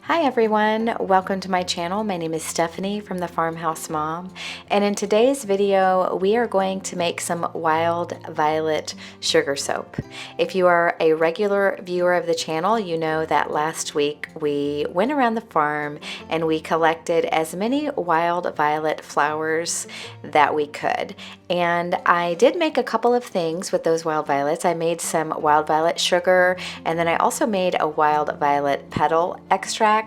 Hi everyone, welcome to my channel. My name is Stephanie from the Farmhouse Mom, and in today's video we are going to make some wild violet sugar soap. If you are a regular viewer of the channel, you know that last week we went around the farm and we collected as many wild violet flowers that we could. And I did make a couple of things with those wild violets. I made some wild violet sugar, and then I also made a wild violet petal extract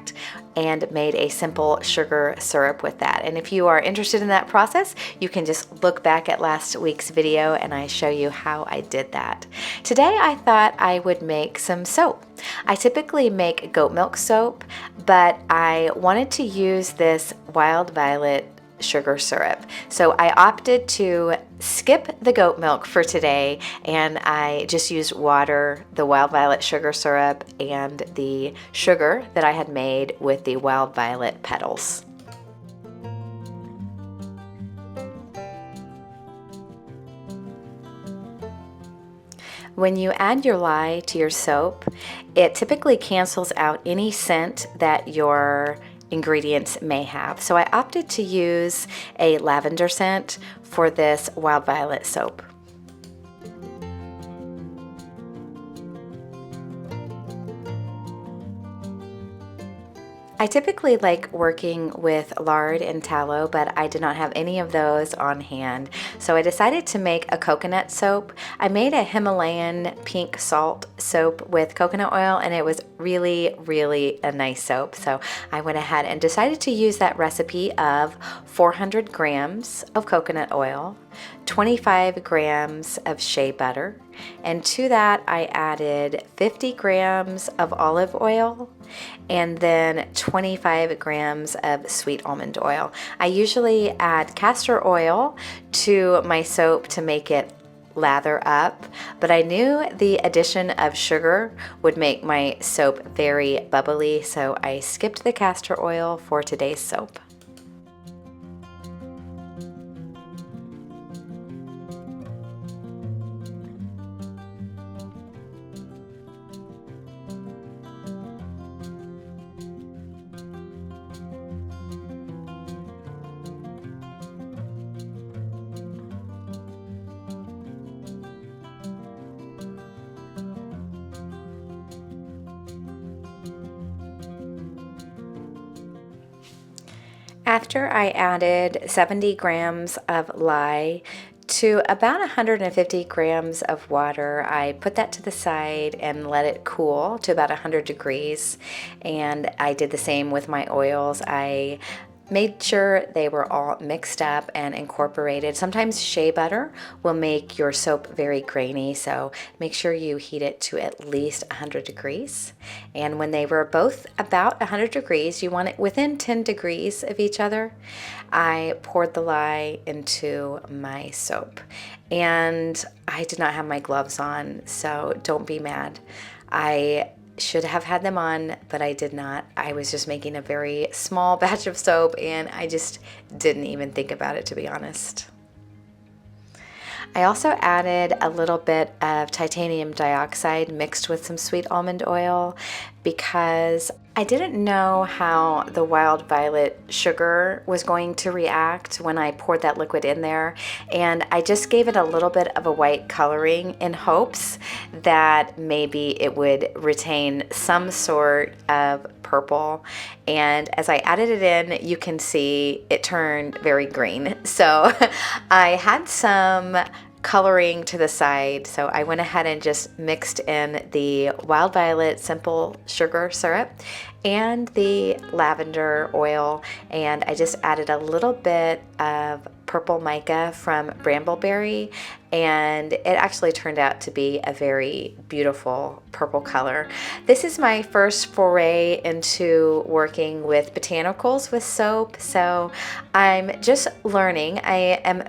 and made a simple sugar syrup with that. And if you are interested in that process, you can just look back at last week's video and I show you how I did that. Today I thought I would make some soap. I typically make goat milk soap, but I wanted to use this wild violet sugar syrup. So I opted to skip the goat milk for today, and I just used water, the wild violet sugar syrup, and the sugar that I had made with the wild violet petals. When you add your lye to your soap, it typically cancels out any scent that your ingredients may have. So I opted to use a lavender scent for this wild violet soap. I typically like working with lard and tallow, but I did not have any of those on hand. So I decided to make a coconut soap. I made a Himalayan pink salt soap with coconut oil, and it was really a nice soap. So I went ahead and decided to use that recipe of 400 grams of coconut oil, 25 grams of shea butter, and to that I added 50 grams of olive oil and then 25 grams of sweet almond oil. I usually add castor oil to my soap to make it lather up, but I knew the addition of sugar would make my soap very bubbly, so I skipped the castor oil for today's soap. After I added 70 grams of lye to about 150 grams of water, I put that to the side and let it cool to about 100 degrees. And I did the same with my oils. I made sure they were all mixed up and incorporated. Sometimes shea butter will make your soap very grainy, so make sure you heat it to at least 100 degrees. And when they were both about 100 degrees, you want it within 10 degrees of each other, I poured the lye into my soap. And I did not have my gloves on, so don't be mad. I should have had them on, but I did not. I was just making a very small batch of soap and I just didn't even think about it, to be honest. I also added a little bit of titanium dioxide mixed with some sweet almond oil because I didn't know how the wild violet sugar was going to react when I poured that liquid in there, and I just gave it a little bit of a white coloring in hopes that maybe it would retain some sort of purple. And as I added it in, you can see it turned very green. So I had some coloring to the side, so I went ahead and just mixed in the wild violet simple sugar syrup and the lavender oil, and I just added a little bit of purple mica from Brambleberry, and it actually turned out to be a very beautiful purple color. This is my first foray into working with botanicals with soap, so I'm just learning. I am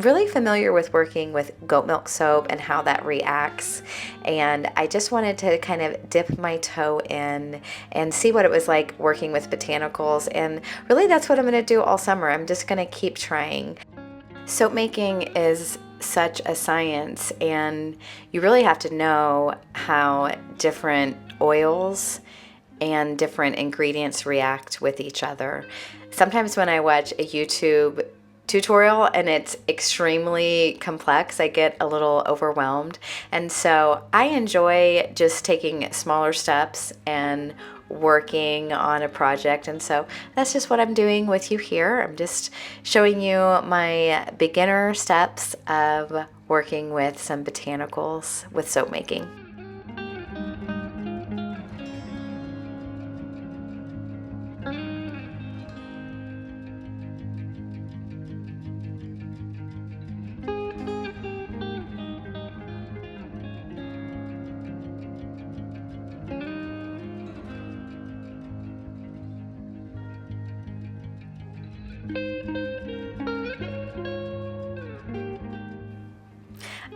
really familiar with working with goat milk soap and how that reacts, and I just wanted to kind of dip my toe in and see what it was like working with botanicals, and really that's what I'm going to do all summer. I'm just going to keep trying. Soap making is such a science, and you really have to know how different oils and different ingredients react with each other. Sometimes when I watch a YouTube tutorial and it's extremely complex, I get a little overwhelmed. And so I enjoy just taking smaller steps and working on a project. And so that's just what I'm doing with you here. I'm just showing you my beginner steps of working with some botanicals with soap making.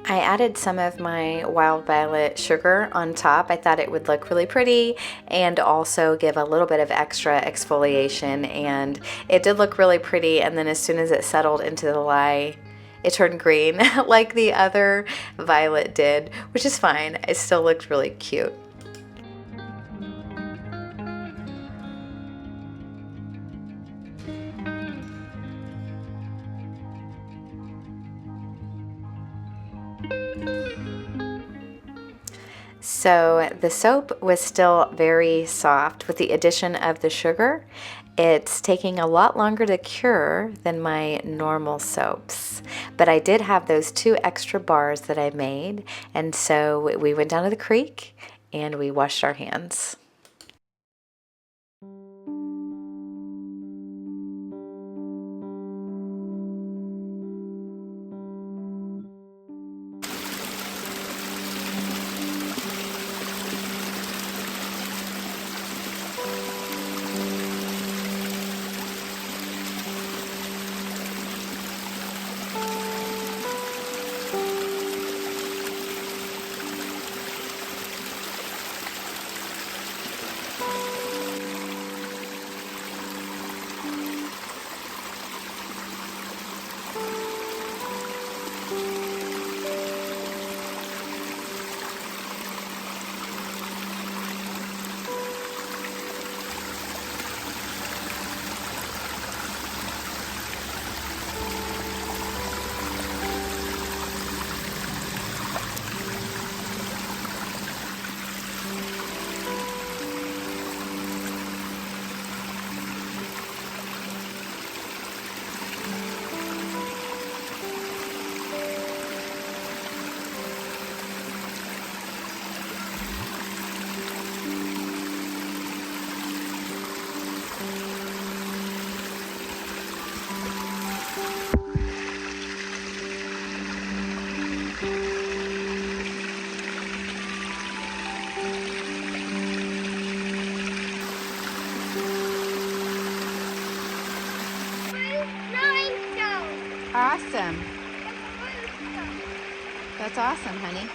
I added some of my wild violet sugar on top. I thought it would look really pretty and also give a little bit of extra exfoliation, and it did look really pretty. And then as soon as it settled into the lye, it turned green like the other violet did, which is fine. It still looked really cute. So the soap was still very soft with the addition of the sugar. It's taking a lot longer to cure than my normal soaps, but I did have those 2 extra bars that I made, and so we went down to the creek and we washed our hands. Awesome. That's awesome, honey.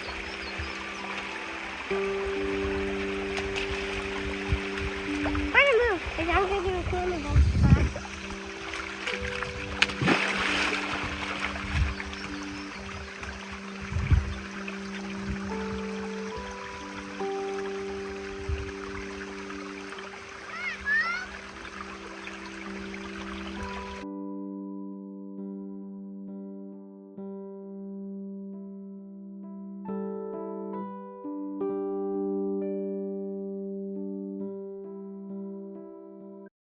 I'm gonna move, because I'm gonna do a corner.